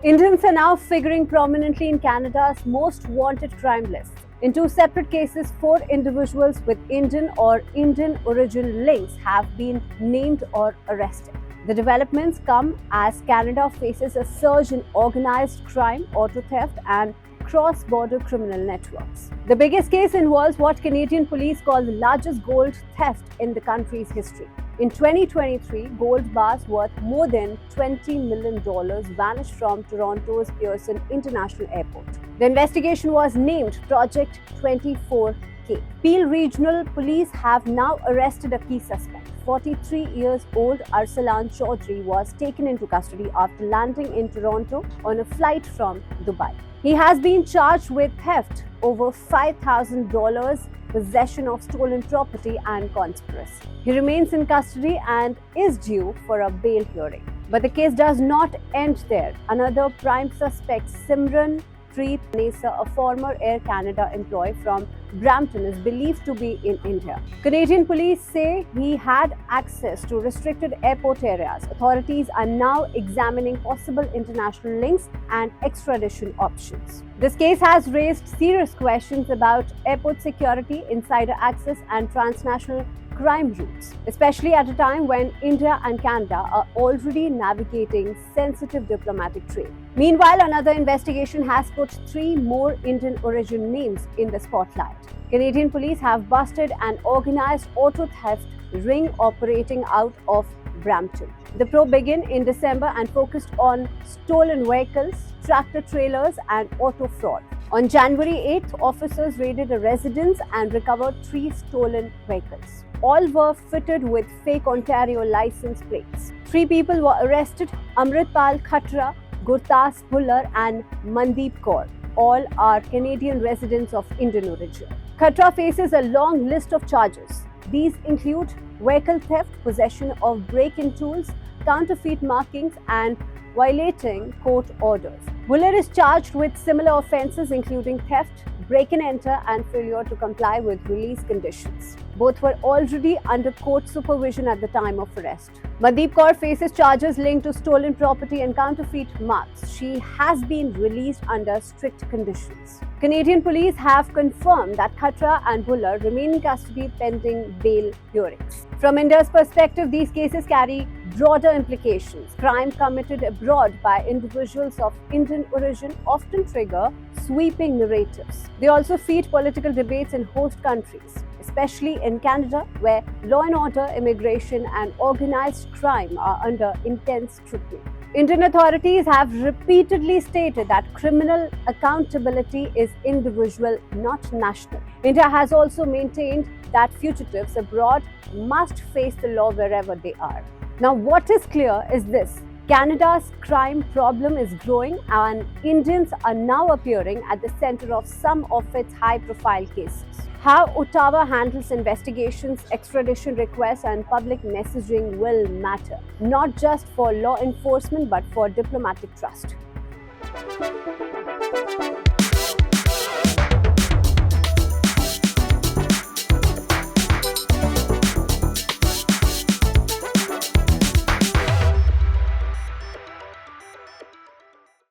Indians are now figuring prominently in Canada's most wanted crime lists. In two separate cases, four individuals with Indian or Indian origin links have been named or arrested. The developments come as Canada faces a surge in organized crime, auto theft, and cross-border criminal networks. The biggest case involves what Canadian police call the largest gold theft in the country's history. In 2023, gold bars worth more than $20 million vanished from Toronto's Pearson International Airport. The investigation was named Project 24K. Peel Regional Police have now arrested a key suspect. 43 years old Arsalan Chaudhry was taken into custody after landing in Toronto on a flight from Dubai. He has been charged with theft, over $5,000, possession of stolen property, and conspiracy. He remains in custody and is due for a bail hearing. But the case does not end there. Another prime suspect, Simran Preet Nesa, a former Air Canada employee from Brampton, is believed to be in India. Canadian police say he had access to restricted airport areas. Authorities are now examining possible international links and extradition options. This case has raised serious questions about airport security, insider access, and transnational crime routes, especially at a time when India and Canada are already navigating sensitive diplomatic trade. Meanwhile, another investigation has put three more Indian origin names in the spotlight. Canadian police have busted an organized auto theft ring operating out of Brampton. The probe began in December and focused on stolen vehicles, tractor trailers, and auto fraud. On January 8th, officers raided a residence and recovered three stolen vehicles. All were fitted with fake Ontario license plates. Three people were arrested: Amritpal Khatra, Gurtas Bhullar, and Mandeep Kaur. All are Canadian residents of Indian origin. Khatra faces a long list of charges. These include vehicle theft, possession of break-in tools, counterfeit markings, and violating court orders. Bhullar is charged with similar offences including theft, break-and-enter, and failure to comply with release conditions. Both were already under court supervision at the time of arrest. Mandeep Kaur faces charges linked to stolen property and counterfeit marks. She has been released under strict conditions. Canadian police have confirmed that Khatra and Bhullar remain in custody pending bail hearings. From India's perspective, these cases carry broader implications. Crime committed abroad by individuals of Indian origin often trigger sweeping narratives. They also feed political debates in host countries, especially in Canada, where law and order, immigration, and organized crime are under intense scrutiny. Indian authorities have repeatedly stated that criminal accountability is individual, not national. India has also maintained that fugitives abroad must face the law wherever they are. Now, what is clear is this: Canada's crime problem is growing, and Indians are now appearing at the center of some of its high-profile cases. How Ottawa handles investigations, extradition requests, and public messaging will matter, not just for law enforcement but for diplomatic trust.